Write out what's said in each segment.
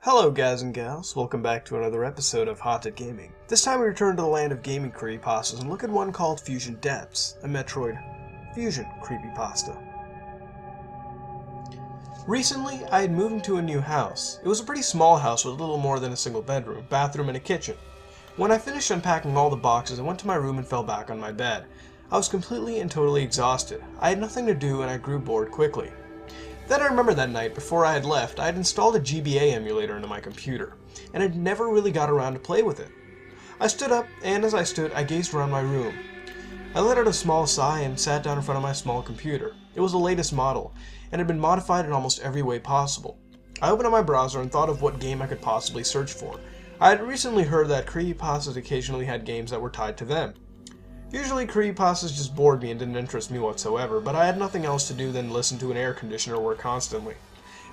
Hello guys and gals, welcome back to another episode of Haunted Gaming. This time we return to the land of gaming creepypastas and look at one called Fusion Depths, a Metroid Fusion creepypasta. Recently, I had moved into a new house. It was a pretty small house with little more than a single bedroom, bathroom, and a kitchen. When I finished unpacking all the boxes, I went to my room and fell back on my bed. I was completely and totally exhausted. I had nothing to do and I grew bored quickly. Then I remember that night, before I had left, I had installed a GBA emulator into my computer, and had never really got around to play with it. I stood up, and as I stood, I gazed around my room. I let out a small sigh and sat down in front of my small computer. It was the latest model, and had been modified in almost every way possible. I opened up my browser and thought of what game I could possibly search for. I had recently heard that creepypastas occasionally had games that were tied to them. Usually creepypastas just bored me and didn't interest me whatsoever, but I had nothing else to do than listen to an air conditioner work constantly.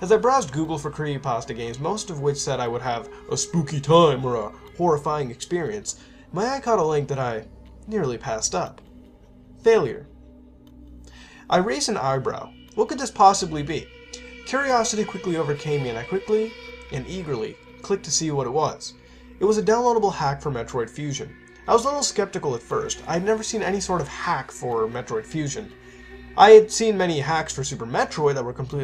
As I browsed Google for creepypasta games, most of which said I would have a spooky time or a horrifying experience, my eye caught a link that I nearly passed up. Failure. I raised an eyebrow. What could this possibly be? Curiosity quickly overcame me and I quickly and eagerly clicked to see what it was. It was a downloadable hack for Metroid Fusion. I was a little skeptical at first. I had never seen any sort of hack for Metroid Fusion. I had seen many hacks for Super Metroid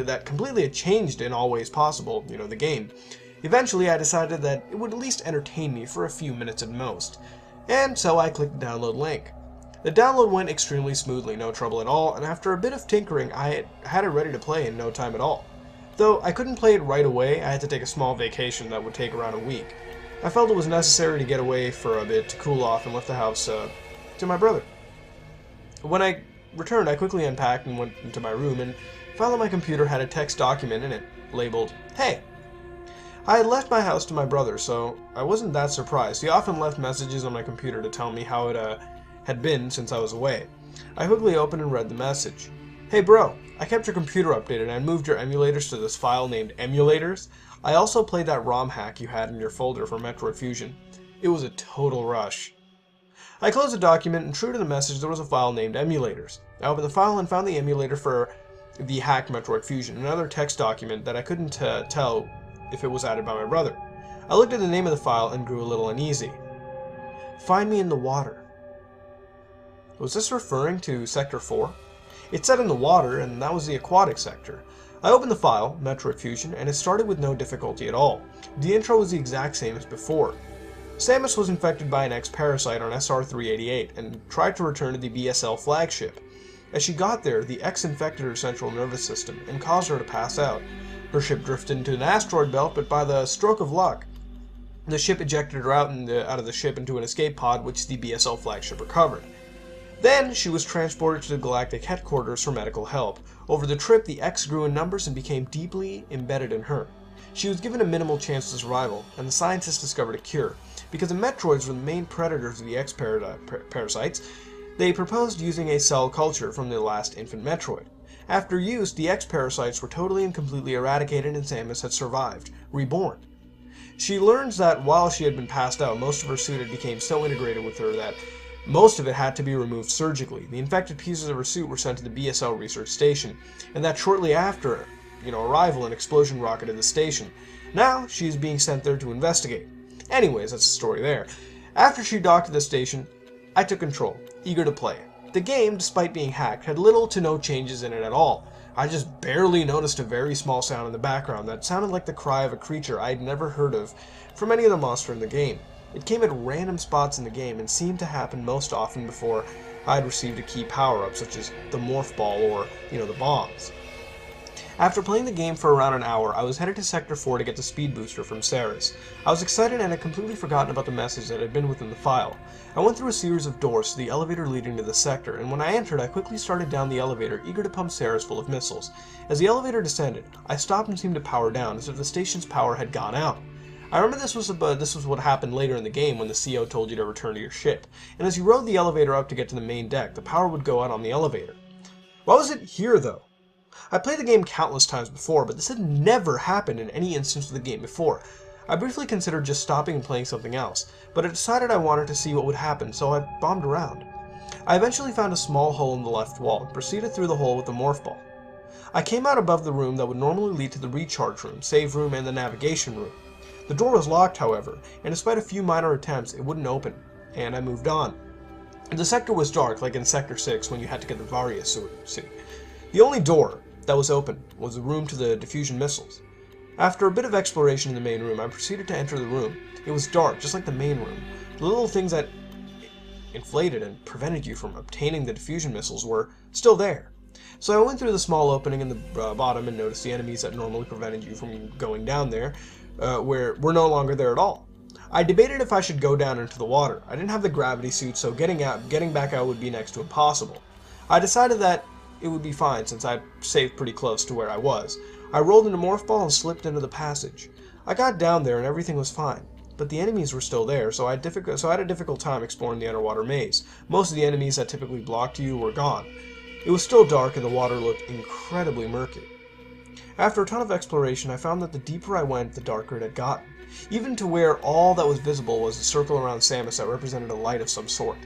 that completely had changed in all ways possible, the game. Eventually I decided that it would at least entertain me for a few minutes at most, and so I clicked the download link. The download went extremely smoothly, no trouble at all, and after a bit of tinkering I had it ready to play in no time at all. Though I couldn't play it right away, I had to take a small vacation that would take around a week. I felt it was necessary to get away for a bit to cool off and left the house to my brother. When I returned, I quickly unpacked and went into my room and found that my computer had a text document in it labeled, "Hey." I had left my house to my brother, so I wasn't that surprised. He often left messages on my computer to tell me how it had been since I was away. I quickly opened and read the message. "Hey bro, I kept your computer updated and I moved your emulators to this file named Emulators. I also played that ROM hack you had in your folder for Metroid Fusion. It was a total rush." I closed the document and true to the message there was a file named Emulators. I opened the file and found the emulator for the hacked Metroid Fusion, another text document that I couldn't tell if it was added by my brother. I looked at the name of the file and grew a little uneasy. "Find me in the water." Was this referring to Sector 4? It said in the water, and that was the aquatic sector. I opened the file, Metroid Fusion, and it started with no difficulty at all. The intro was the exact same as before. Samus was infected by an X-Parasite on SR-388 and tried to return to the BSL flagship. As she got there, the X infected her central nervous system and caused her to pass out. Her ship drifted into an asteroid belt, but by the stroke of luck, the ship ejected her out of the ship into an escape pod which the BSL flagship recovered. Then, she was transported to the Galactic Headquarters for medical help. Over the trip, the X grew in numbers and became deeply embedded in her. She was given a minimal chance to survival, and the scientists discovered a cure. Because the Metroids were the main predators of the X-Parasites, they proposed using a cell culture from the last infant Metroid. After use, the X-Parasites were totally and completely eradicated and Samus had survived, reborn. She learns that while she had been passed out, most of her suit had become so integrated with her that most of it had to be removed surgically. The infected pieces of her suit were sent to the BSL research station, and that shortly after, arrival, an explosion rocketed the station. Now, she is being sent there to investigate. Anyways, that's the story there. After she docked at the station, I took control, eager to play. The game, despite being hacked, had little to no changes in it at all. I just barely noticed a very small sound in the background that sounded like the cry of a creature I had never heard of from any of the monsters in the game. It came at random spots in the game and seemed to happen most often before I had received a key power-up, such as the Morph Ball or, the bombs. After playing the game for around an hour, I was headed to Sector 4 to get the speed booster from Ceres. I was excited and had completely forgotten about the message that had been within the file. I went through a series of doors to the elevator leading to the sector, and when I entered, I quickly started down the elevator, eager to pump Ceres full of missiles. As the elevator descended, I stopped and seemed to power down, as if the station's power had gone out. I remember this was what happened later in the game when the CO told you to return to your ship, and as you rode the elevator up to get to the main deck, the power would go out on the elevator. Why was it here, though? I played the game countless times before, but this had never happened in any instance of the game before. I briefly considered just stopping and playing something else, but I decided I wanted to see what would happen, so I bombed around. I eventually found a small hole in the left wall and proceeded through the hole with the Morph Ball. I came out above the room that would normally lead to the recharge room, save room, and the navigation room. The door was locked, however, and despite a few minor attempts, it wouldn't open, and I moved on. The sector was dark, like in Sector 6 when you had to get the Varia suit. The only door that was open was the room to the diffusion missiles. After a bit of exploration in the main room, I proceeded to enter the room. It was dark, just like the main room. The little things that inflated and prevented you from obtaining the diffusion missiles were still there. So I went through the small opening in the bottom and noticed the enemies that normally prevented you from going down there were no longer there at all. I debated if I should go down into the water. I didn't have the gravity suit, so getting back out would be next to impossible. I decided that it would be fine since I saved pretty close to where I was. I rolled into Morph Ball and slipped into the passage. I got down there and everything was fine, but the enemies were still there, so I had a difficult time exploring the underwater maze. Most of the enemies that typically blocked you were gone. It was still dark and the water looked incredibly murky. After a ton of exploration, I found that the deeper I went, the darker it had gotten, even to where all that was visible was a circle around Samus that represented a light of some sort.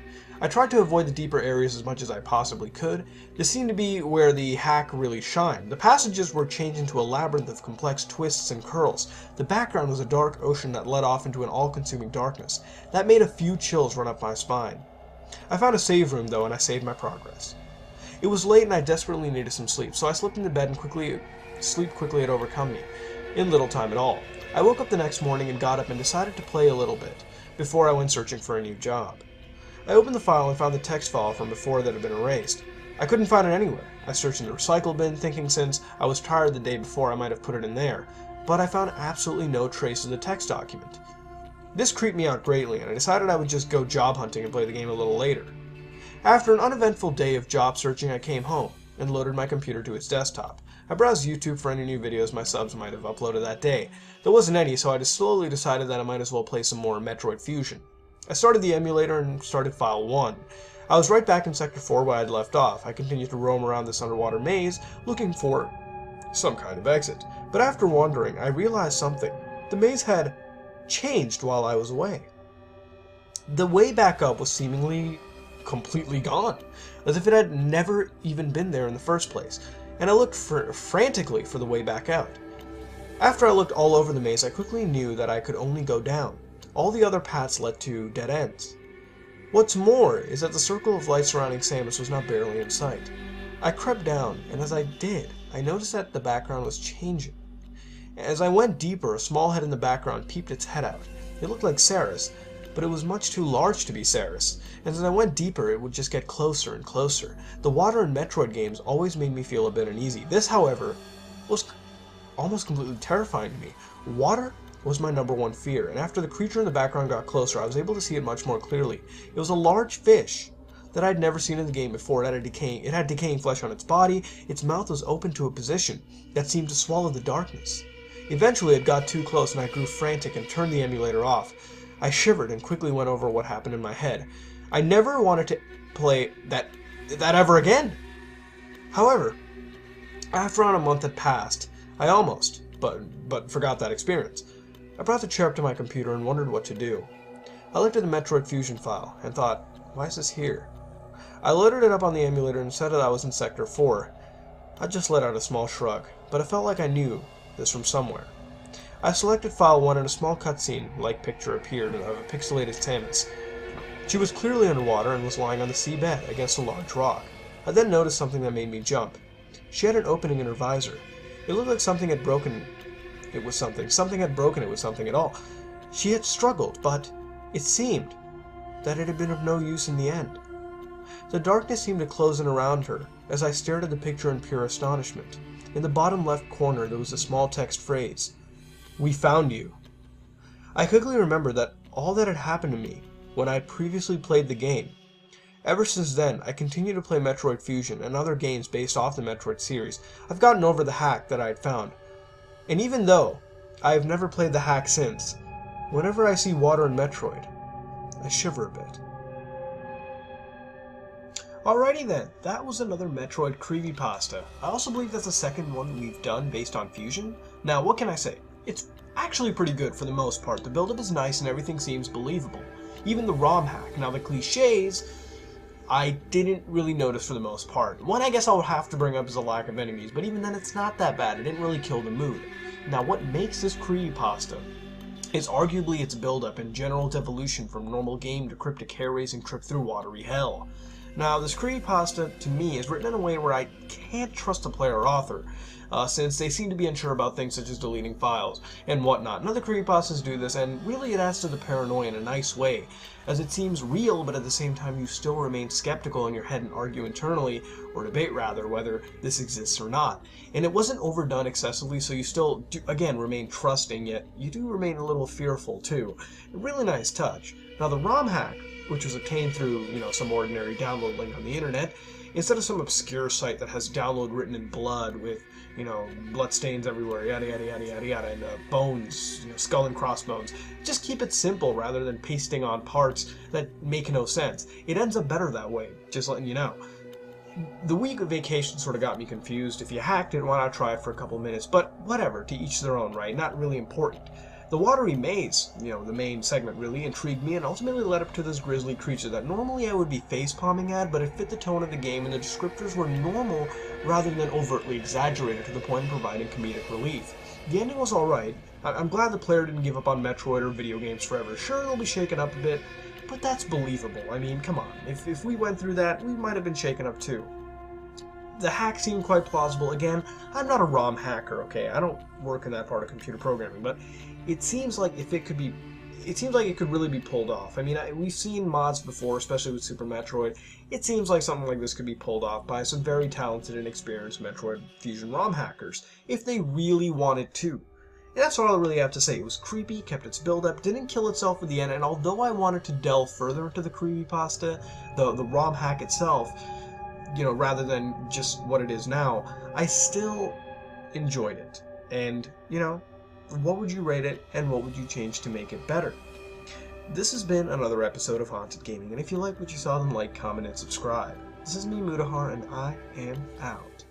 I tried to avoid the deeper areas as much as I possibly could. This seemed to be where the hack really shined. The passages were changed into a labyrinth of complex twists and curls. The background was a dark ocean that led off into an all-consuming darkness. That made a few chills run up my spine. I found a save room though, and I saved my progress. It was late and I desperately needed some sleep, so I slipped into bed and sleep quickly had overcome me, in little time at all. I woke up the next morning and got up and decided to play a little bit, before I went searching for a new job. I opened the file and found the text file from before that had been erased. I couldn't find it anywhere. I searched in the recycle bin, thinking since I was tired the day before I might have put it in there, but I found absolutely no trace of the text document. This creeped me out greatly, and I decided I would just go job hunting and play the game a little later. After an uneventful day of job searching, I came home and loaded my computer to its desktop. I browsed YouTube for any new videos my subs might have uploaded that day. There wasn't any, so I just slowly decided that I might as well play some more Metroid Fusion. I started the emulator and started File 1. I was right back in Sector 4 where I had left off. I continued to roam around this underwater maze, looking for some kind of exit. But after wandering, I realized something. The maze had changed while I was away. The way back up was seemingly completely gone, as if it had never even been there in the first place, and I looked frantically for the way back out. After I looked all over the maze, I quickly knew that I could only go down. All the other paths led to dead ends. What's more is that the circle of light surrounding Samus was now barely in sight. I crept down, and as I did, I noticed that the background was changing. As I went deeper, a small head in the background peeped its head out. It looked like Ceres, but it was much too large to be Ceres, and as I went deeper, it would just get closer and closer. The water in Metroid games always made me feel a bit uneasy. This, however, was almost completely terrifying to me. Water was my #1 fear, and after the creature in the background got closer, I was able to see it much more clearly. It was a large fish that I'd never seen in the game before. It had decaying flesh on its body. Its mouth was open to a position that seemed to swallow the darkness. Eventually, it got too close, and I grew frantic and turned the emulator off. I shivered and quickly went over what happened in my head. I never wanted to play that ever again. However, after around a month had passed, I almost, but forgot that experience. I brought the chair up to my computer and wondered what to do. I looked at the Metroid Fusion file and thought, why is this here? I loaded it up on the emulator and said that I was in Sector 4. I just let out a small shrug, but it felt like I knew this from somewhere. I selected File 1 and a small cutscene-like picture appeared of a pixelated Samus. She was clearly underwater and was lying on the seabed against a large rock. I then noticed something that made me jump. She had an opening in her visor. It looked like something had broken it with something. Something had broken it with something at all. She had struggled, but it seemed that it had been of no use in the end. The darkness seemed to close in around her as I stared at the picture in pure astonishment. In the bottom left corner there was a small text phrase, "We found you." I quickly remembered that all that had happened to me when I had previously played the game. Ever since then, I continue to play Metroid Fusion and other games based off the Metroid series. I've gotten over the hack that I had found. And even though I have never played the hack since, whenever I see water in Metroid, I shiver a bit. Alrighty then, that was another Metroid creepypasta. I also believe that's the second one we've done based on Fusion. Now, what can I say? It's actually pretty good for the most part. The build-up is nice and everything seems believable. Even the ROM hack. Now, the cliches, I didn't really notice for the most part. One I guess I'll have to bring up is a lack of enemies, but even then it's not that bad. It didn't really kill the mood. Now, what makes this creepypasta is arguably its build-up and general devolution from normal game to cryptic hair-raising trip through watery hell. Now, this creepypasta, to me, is written in a way where I can't trust the player or author, since they seem to be unsure about things such as deleting files and whatnot. And other creepypastas do this, and really it adds to the paranoia in a nice way, as it seems real, but at the same time you still remain skeptical in your head and argue internally, or debate rather, whether this exists or not. And it wasn't overdone excessively, so you still, again, remain trusting, yet you do remain a little fearful too. A really nice touch. Now, the ROM hack, which was obtained through, some ordinary download link on the internet, instead of some obscure site that has download written in blood with, blood stains everywhere, yada yada yada yada yada, and bones, skull and crossbones. Just keep it simple rather than pasting on parts that make no sense. It ends up better that way, just letting you know. The week of vacation sort of got me confused. If you hacked it, why not try it for a couple minutes? But whatever, to each their own, right? Not really important. The watery maze, the main segment, really intrigued me and ultimately led up to this grisly creature that normally I would be facepalming at, but it fit the tone of the game and the descriptors were normal rather than overtly exaggerated to the point of providing comedic relief. The ending was alright. I'm glad the player didn't give up on Metroid or video games forever. Sure, they'll be shaken up a bit, but that's believable. I mean, come on. If we went through that, we might have been shaken up too. The hack seemed quite plausible. Again, I'm not a ROM hacker, okay? I don't work in that part of computer programming, but it seems like it could really be pulled off. I mean, we've seen mods before, especially with Super Metroid. It seems like something like this could be pulled off by some very talented and experienced Metroid Fusion ROM hackers, if they really wanted to. And that's all I really have to say. It was creepy, kept its build-up, didn't kill itself at the end, and although I wanted to delve further into the creepypasta, the ROM hack itself, rather than just what it is now, I still enjoyed it. And, what would you rate it, and what would you change to make it better? This has been another episode of Haunted Gaming, and if you like what you saw, then like, comment, and subscribe. This is me, Mutahar, and I am out.